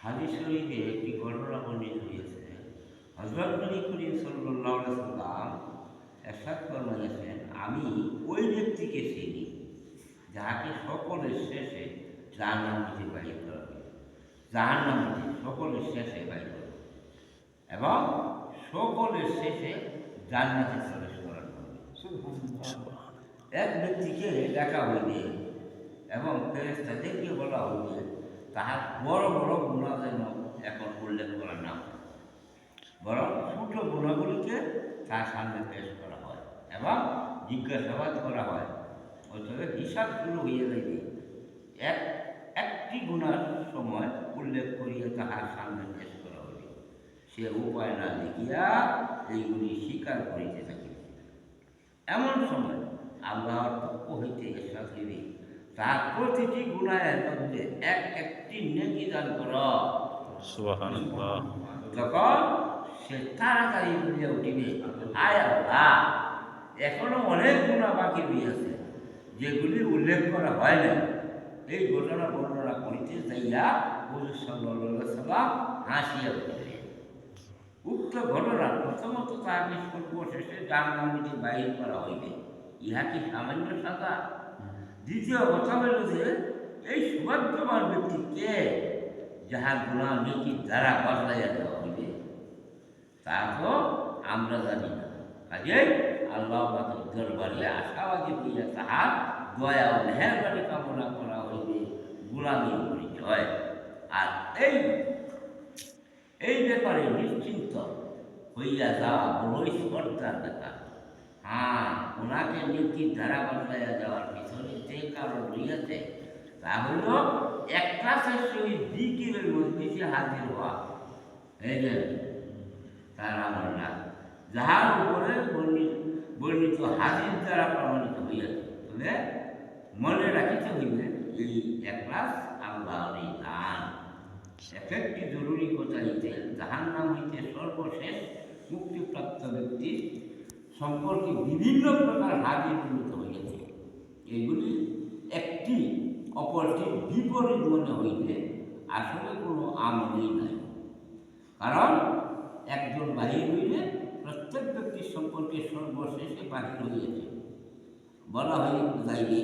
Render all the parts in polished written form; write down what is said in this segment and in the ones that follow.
হাদিস শরীফে একটি ঘটনা বর্ণিত হয়েছে। হযরত নবী করিম সাল্লাল্লাহু আলাইহি ওয়াসাল্লাম ইরশাদ ফরমাইয়াছেন, আমি ওই ব্যক্তিকে চিনি যাহাকে সকলের শেষে জাহান্নাম হইতে বাহির করা হবে, জাহান্নাম হইতে সকলের শেষে বাহির করা হবে এবং সকলের শেষে জান্নাতে প্রবেশ করানো হবে। এক ব্যক্তিকে ডাকা হইবে এবং ফেরেশতাদেরকে বলা হইবে তাহার বড় বড় গুণা যেন এখন উল্লেখ করার নাম, বরং ছোট গুণাগুলিকে তার সামনে পেশ করা হয় এবং জিজ্ঞাসাবাদ করা হয়। অথবা হিসাব শুরু হইয়া যাইবে। একটি গুণার সময় উল্লেখ করিয়া তাহার সামনে পেশ করা হইবে। সে উপায় না দেখিয়া এইগুলি স্বীকার করিতে থাকিবে। এমন সময় আল্লাহর পক্ষ হইতে ইরশাদ হইবে, তার প্রতিটি গুনাহের মধ্যে একটি নেকি দান কর। সুবহানাল্লাহ। তখন সে তাড়াতাড়ি বলিয়া উঠিবে, আয় আল্লাহ, এখনো অনেক গুণা বাকি রইয়াছে যেগুলি উল্লেখ করা হয় না। এই ঘটনা বর্ণনা করিতে যাইয়া হুজুর সাল্লাল্লাহু আলাইহি সাল্লাম হাসিয়া উঠিলেন। উক্ত ঘটনা প্রথমত তাহাকে সর্বশেষে জাহান্নাম হইতে বাহির করা হইবে, ইহা কি সামান্য সাজা? দ্বিতীয় কথা হইল যে এই সৌভাগ্যবান ব্যক্তি কে যাহার গুণা নেকির দ্বারা বদলাইয়া দেওয়া হইবে, তা তো আমরা জানি না। কাজেই আল্লাহ পাকের দরবারে আশাবাদী হইয়া তাহার দয়া ও মেহেরবানি কামনা করা হইবে, গোলামীর পরিচয়। আর এই ব্যাপারে নিশ্চিন্ত হইয়া যাওয়া বড়ই স্পর্ধার ব্যাপার। হ্যাঁ, ওনাকে নেকির ধারা বদলাইয়া যাওয়ার পিছনে যে কারণ রইয়াছে তা হইল এক ক্লাসের সহিত জিকিরের মধ্যে সে হাজির হওয়া। এই যে তার আমল না, যাহার উপরে বর্ণিত হাজির দ্বারা প্রমাণিত হইয়াছে। তবে মনে রাখিতে হইবে এই একলাস আল্লাহরই দান। একটি জরুরি কথা হইতে জাহান্নাম হইতে সর্বশেষ মুক্তিপ্রাপ্ত ব্যক্তির সম্পর্কে বিভিন্ন প্রকার হাদিস উল্লেখ হইয়াছে। এগুলি একটি অপরটির বিপরীত মনে হইলে আসলে কোনো আমলই নাই। কারণ একজন বাহির হইলে প্রত্যেক ব্যক্তির সম্পর্কে সর্বশেষে বাহির হইয়াছে বলা হয়ে যাইবে,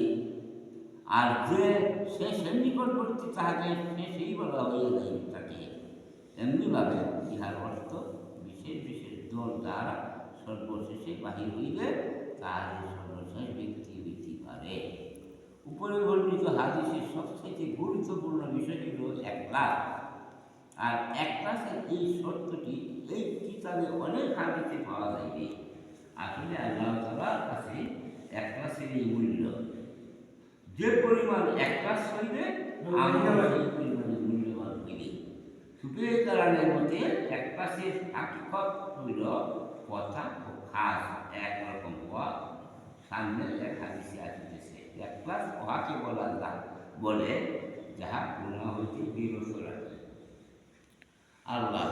আর যে শেষের নিকটবর্তী তাহাকে শেষেই বলা হইয়া যাইবে তাকে। এমনিভাবে ইহার অর্থ বিশেষ বিশেষ দল দ্বারা সর্বশেষে বাহির হইলে তাহার সর্বশেষ ব্যক্তি হইতে পারে। উপরে বর্ণিত হাদিসের সবচেয়ে গুরুত্বপূর্ণ বিষয়টি হল একলাস। আর একলাসের এই শর্তটি এই কিতাবে অনেক হাদিসে পাওয়া যাইবে। আসলে আল্লাহ তাআলার কাছে একলাসের এই মূল্য, যে পরিমাণ একলাস হইবে আমরা সেই পরিমাণে মূল্যবান হইবে। সুতরাং কারণের মধ্যে একলাসের হাকিকত হইল কথা ও খাস একরকম হওয়া। সামনে এক হাদিসে আসিতেছে, একলাস উহাকে বলে যাহা গুনাহ হইতে বিরত রাখে। আল্লাহ